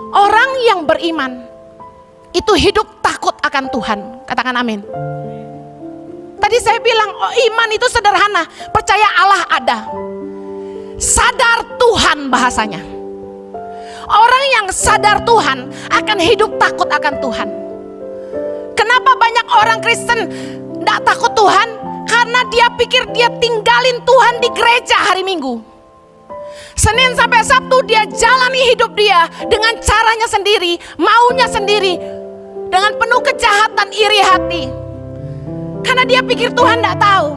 Orang yang beriman itu hidup takut akan Tuhan. Katakan amin. Tadi saya bilang, oh, iman itu sederhana, percaya Allah ada. Sadar Tuhan bahasanya. Orang yang sadar Tuhan akan hidup takut akan Tuhan. Kenapa banyak orang Kristen tidak takut Tuhan? Karena dia pikir dia tinggalin Tuhan di gereja hari Minggu. Senin sampai Sabtu dia jalani hidup dia dengan caranya sendiri, maunya sendiri, dengan penuh kejahatan, iri hati. Karena dia pikir Tuhan tidak tahu.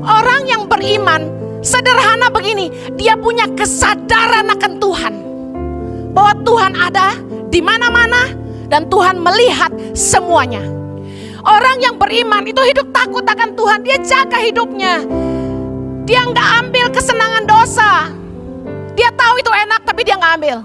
Orang yang beriman sederhana begini, dia punya kesadaran akan Tuhan, bahwa Tuhan ada di mana-mana dan Tuhan melihat semuanya. Orang yang beriman itu hidup takut akan Tuhan, dia jaga hidupnya. Dia nggak ambil kesenangan dosa. Dia tahu itu enak tapi dia nggak ambil.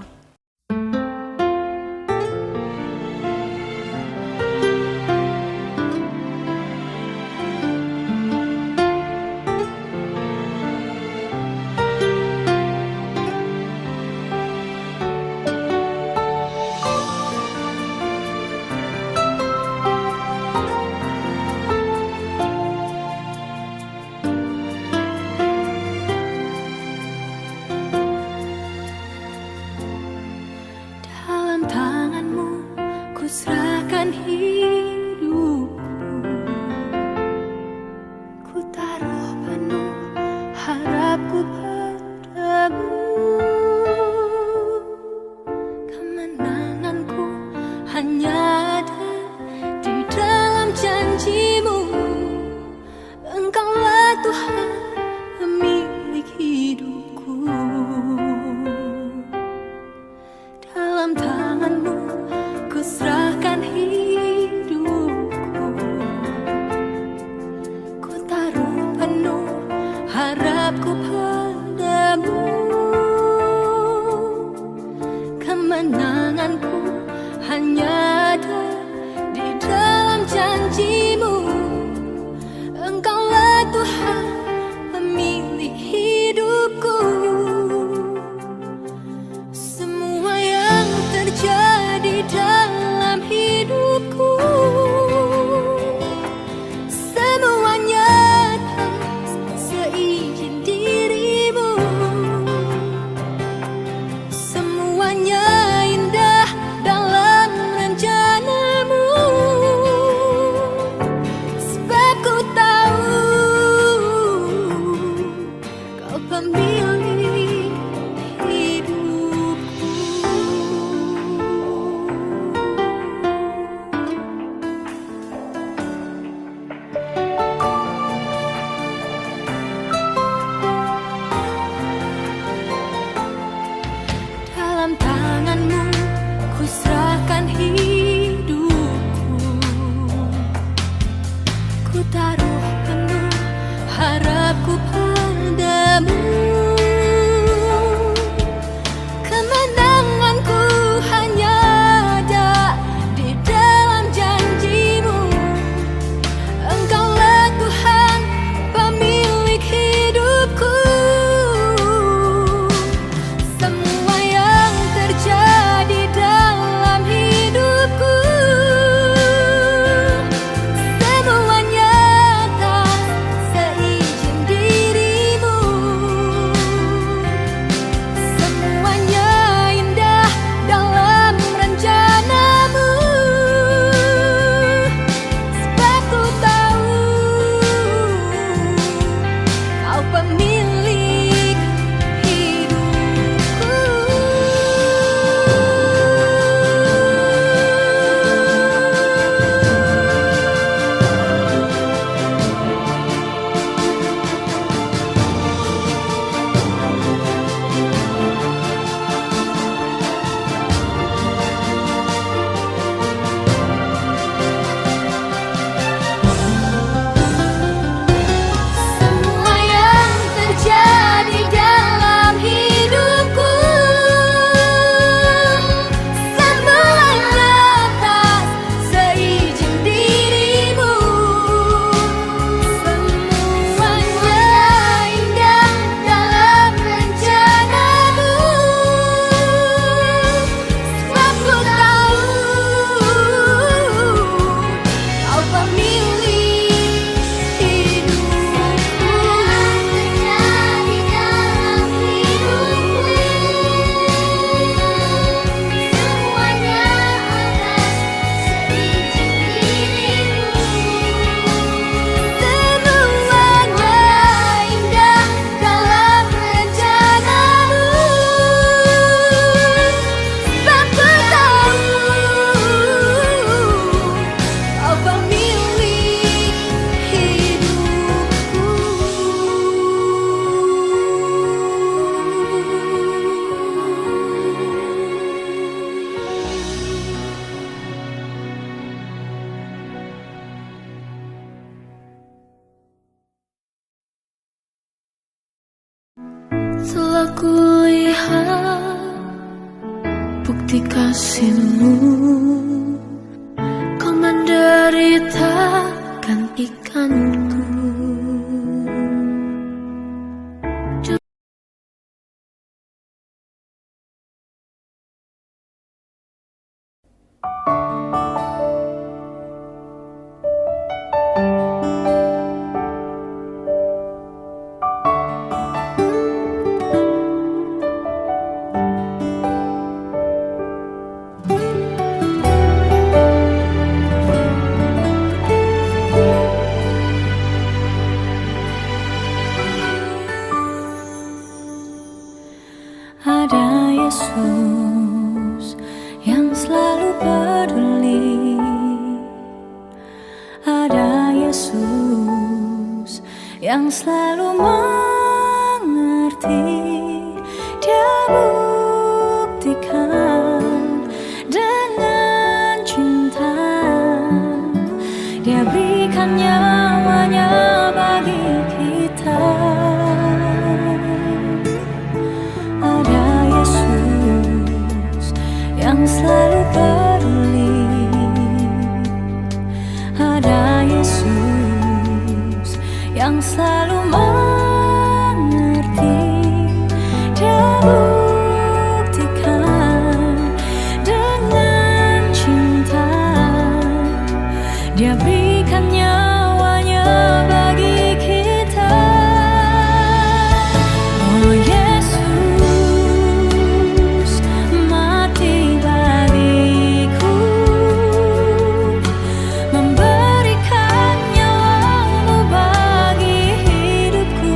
Serahkan hidupku, ku taruh penuh harapku padamu. Kemenanganku hanya ada di dalam janjimu. Engkaulah Tuhan pemilik hidupku. Dalam tanganmu ku serahkan hidupku, ku taruh penuh harapku padamu. Kemenanganku hanya ada di dalam janjimu. Engkaulah Tuhan pemilik hidupku. Semua yang terjadi dalam hidupku, semuanya atas seizin dirimu. Semuanya indah dalam rencanamu, sebab ku tahu kau pemilik hidupku. Dalam tanganmu ku serahkan hidupku, ku taruh penuh harapku padamu. Kemenanganku hanya ada di dalam janjimu. Engkaulah Tuhan pemilik hidupku. Semua yang terjadi aku lihat bukti kasih-Mu, Kau menderitakan ikanku. Ada Yesus yang selalu peduli. Ada Yesus yang selalu mengerti. Dia buktikan dengan cinta. Dia berikan nyawanya bagi kita. Yang selalu peduli. Ada Yesus yang selalu mengerti. Dia buktikan dengan cinta. Dia berikan nyawanya bagi kita. Oh Yesus mati bagiku, memberikan nyawa-Mu bagi hidupku.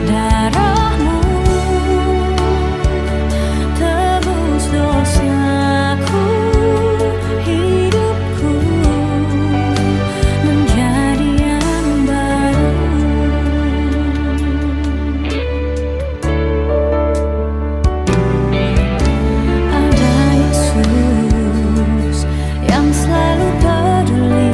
Darah-Mu tebus dosaku, hidupku menjadi yang baru. Ada Yesus yang selalu peduli.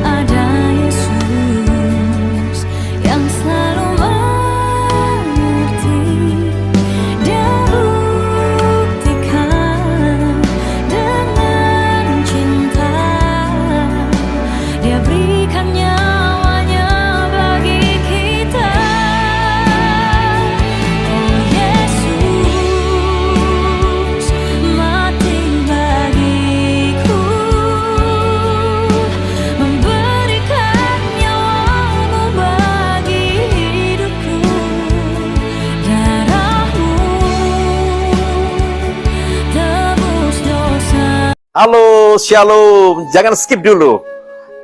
Ada Yesus yang selalu mengerti. Dia buktikan dengan cinta. Dia berikan nyawanya bagi kita. Oh Yesus mati bagiku, memberikan nyawa-Mu bagi hidupku. Darah-Mu tebus dosa. Halo, shalom. Jangan skip dulu.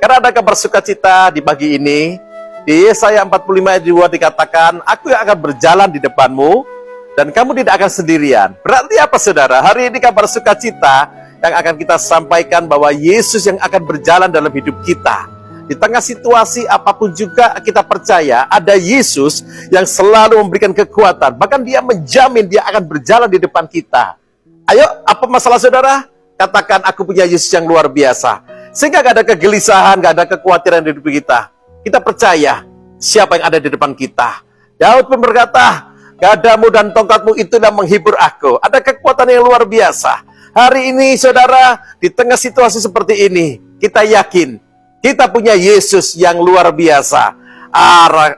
Karena ada kabar sukacita di pagi ini. Di Yesaya 45 ayat 2 dikatakan, Aku yang akan berjalan di depanmu, dan kamu tidak akan sendirian. Berarti apa saudara? Hari ini kabar sukacita yang akan kita sampaikan bahwa Yesus yang akan berjalan dalam hidup kita. Di tengah situasi apapun juga kita percaya ada Yesus yang selalu memberikan kekuatan. Bahkan Dia menjamin Dia akan berjalan di depan kita. Ayo, apa masalah saudara? Katakan, aku punya Yesus yang luar biasa. Sehingga gak ada kegelisahan, gak ada kekhawatiran di hidup kita. Kita percaya siapa yang ada di depan kita. Daud pun berkata, gadamu dan tongkatmu itulah menghibur aku. Ada kekuatan yang luar biasa. Hari ini saudara, di tengah situasi seperti ini, kita yakin kita punya Yesus yang luar biasa.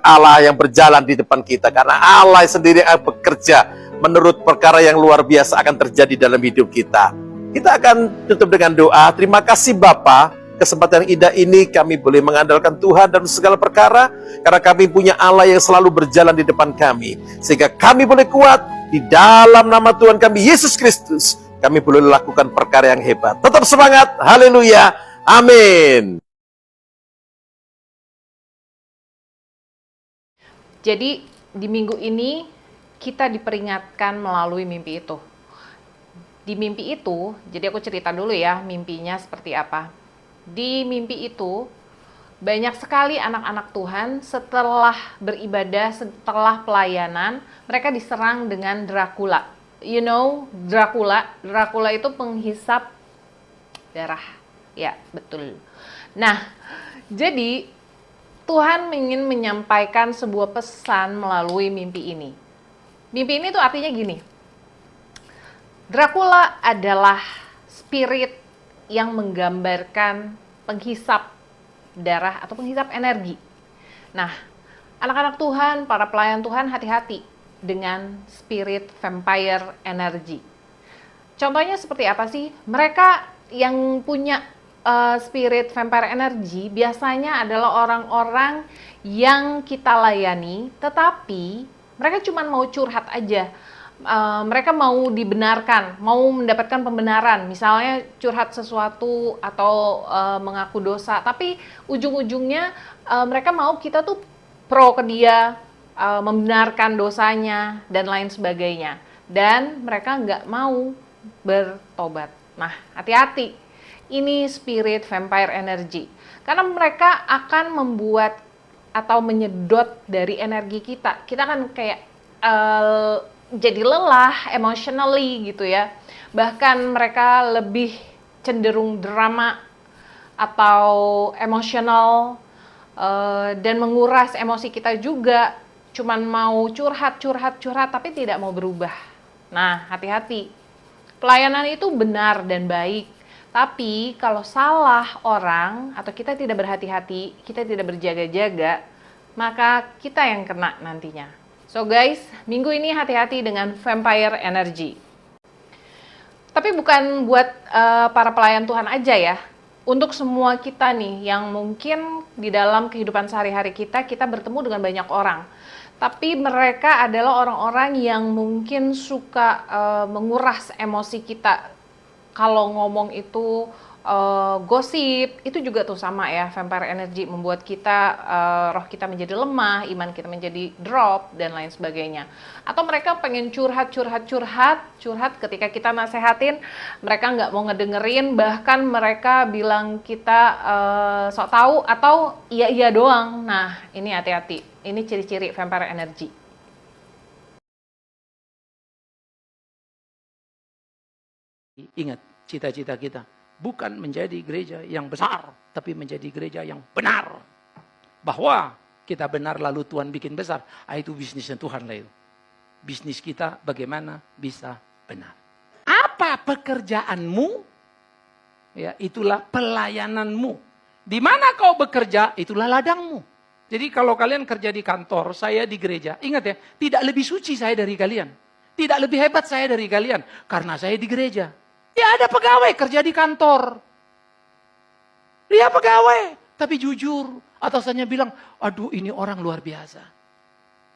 Allah yang berjalan di depan kita. Karena Allah sendiri yang bekerja menurut perkara yang luar biasa akan terjadi dalam hidup kita. Kita akan tutup dengan doa. Terima kasih Bapa, kesempatan yang indah ini kami boleh mengandalkan Tuhan dalam segala perkara. Karena kami punya Allah yang selalu berjalan di depan kami. Sehingga kami boleh kuat di dalam nama Tuhan kami, Yesus Kristus. Kami boleh lakukan perkara yang hebat. Tetap semangat, haleluya, amin. Jadi di minggu ini kita diperingatkan melalui mimpi itu. Di mimpi itu, jadi aku cerita dulu ya mimpinya seperti apa. Di mimpi itu, banyak sekali anak-anak Tuhan setelah beribadah, setelah pelayanan, mereka diserang dengan Dracula. You know, Dracula itu penghisap darah. Ya, betul. Nah, jadi Tuhan ingin menyampaikan sebuah pesan melalui mimpi ini. Mimpi ini tuh artinya gini. Dracula adalah spirit yang menggambarkan penghisap darah atau penghisap energi. Nah, anak-anak Tuhan, para pelayan Tuhan, hati-hati dengan spirit vampire energi. Contohnya seperti apa sih? Mereka yang punya spirit vampire energy biasanya adalah orang-orang yang kita layani, tetapi mereka cuma mau curhat aja. Mereka mau dibenarkan, mau mendapatkan pembenaran, misalnya curhat sesuatu atau mengaku dosa, tapi ujung-ujungnya mereka mau kita tuh pro ke dia, membenarkan dosanya dan lain sebagainya, dan mereka nggak mau bertobat. Nah, hati-hati. Ini spirit vampire energy. Karena mereka akan membuat atau menyedot dari energi kita. Kita kan kayak jadi lelah emotionally gitu ya. Bahkan mereka lebih cenderung drama atau emosional dan menguras emosi kita juga. Cuman mau curhat tapi tidak mau berubah. Nah, hati-hati. Pelayanan itu benar dan baik. Tapi kalau salah orang atau kita tidak berhati-hati, kita tidak berjaga-jaga, maka kita yang kena nantinya. So guys, minggu ini hati-hati dengan vampire energy. Tapi bukan buat para pelayan Tuhan aja ya. Untuk semua kita nih yang mungkin di dalam kehidupan sehari-hari kita bertemu dengan banyak orang. Tapi mereka adalah orang-orang yang mungkin suka menguras emosi kita. Kalau ngomong itu gosip, itu juga tuh sama ya, vampire energy membuat kita, roh kita menjadi lemah, iman kita menjadi drop, dan lain sebagainya. Atau mereka pengen curhat ketika kita nasehatin, mereka nggak mau ngedengerin, bahkan mereka bilang kita sok tahu atau iya doang. Nah, ini hati-hati, ini ciri-ciri vampire energy. Ingat, cita-cita kita bukan menjadi gereja yang besar, tapi menjadi gereja yang benar. Bahwa kita benar lalu Tuhan bikin besar, itu bisnisnya Tuhan lah itu. Bisnis kita bagaimana bisa benar. Apa pekerjaanmu? Ya, itulah pelayananmu. Di mana kau bekerja, itulah ladangmu. Jadi kalau kalian kerja di kantor, saya di gereja, ingat ya, tidak lebih suci saya dari kalian. Tidak lebih hebat saya dari kalian, karena saya di gereja. Ya ada pegawai kerja di kantor. Dia pegawai, tapi jujur. Atasannya bilang, aduh ini orang luar biasa.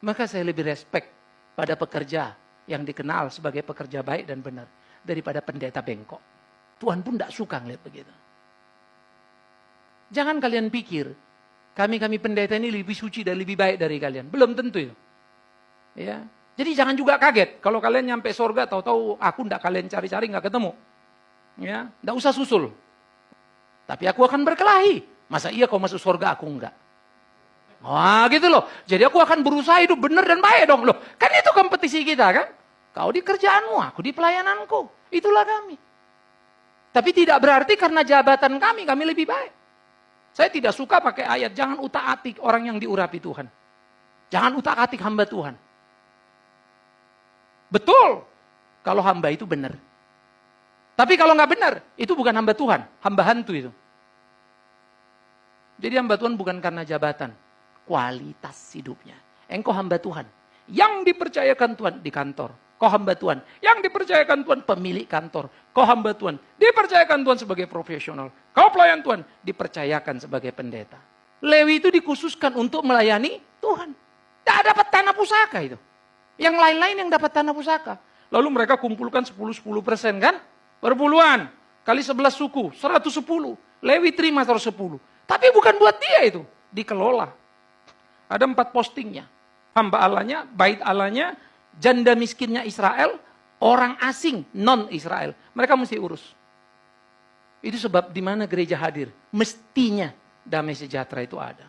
Maka saya lebih respect pada pekerja yang dikenal sebagai pekerja baik dan benar. Daripada pendeta bengkok. Tuhan pun tidak suka ngeliat begitu. Jangan kalian pikir, kami pendeta ini lebih suci dan lebih baik dari kalian. Belum tentu itu. Ya. Jadi jangan juga kaget. Kalau kalian nyampe surga, tahu-tahu aku tidak kalian cari-cari, nggak ketemu. Ya, tidak usah susul. Tapi aku akan berkelahi. Masa iya kau masuk surga, aku enggak. Wah gitu loh. Jadi aku akan berusaha hidup benar dan baik dong. Loh, kan itu kompetisi kita kan. Kau di kerjaanmu, aku di pelayananku. Itulah kami. Tapi tidak berarti karena jabatan kami lebih baik. Saya tidak suka pakai ayat, jangan utak-atik orang yang diurapi Tuhan. Jangan utak-atik hamba Tuhan. Betul, kalau hamba itu benar. Tapi kalau nggak benar, itu bukan hamba Tuhan, hamba hantu itu. Jadi hamba Tuhan bukan karena jabatan, kualitas hidupnya. Engkau hamba Tuhan, yang dipercayakan Tuhan di kantor. Kau hamba Tuhan, yang dipercayakan Tuhan pemilik kantor. Kau hamba Tuhan, dipercayakan Tuhan sebagai profesional. Kau pelayan Tuhan, dipercayakan sebagai pendeta. Lewi itu dikhususkan untuk melayani Tuhan. Tidak dapat tanah pusaka itu. Yang lain-lain yang dapat tanah pusaka. Lalu mereka kumpulkan 10% kan? Perpuluhan. Kali 11 suku, 110. Lewi terima 110. Tapi bukan buat dia itu. Dikelola. Ada 4 postingnya. Hamba Allahnya, bait Allahnya, janda miskinnya Israel, orang asing, non-Israel. Mereka mesti urus. Itu sebab di mana gereja hadir, mestinya damai sejahtera itu ada.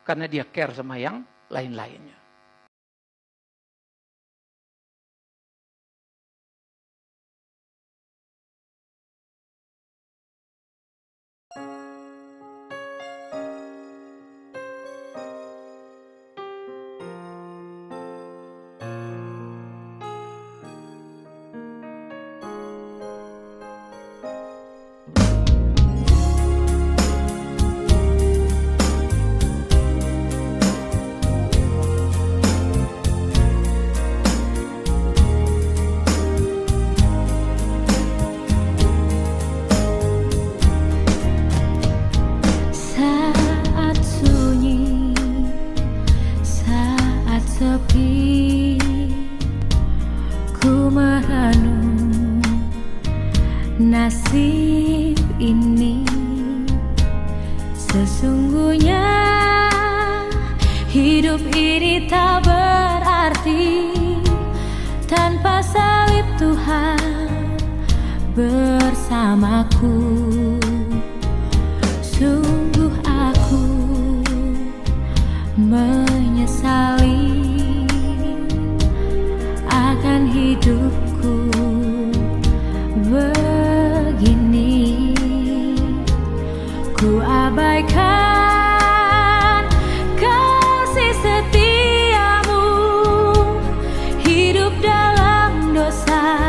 Karena dia care sama yang lain-lainnya. Ku merenung nasib ini, sesungguhnya hidup ini tak berarti tanpa salib Tuhan bersamaku. Sungguh aku menyesali akan hidupku begini. Ku abaikan kasih setiamu, hidup dalam dosa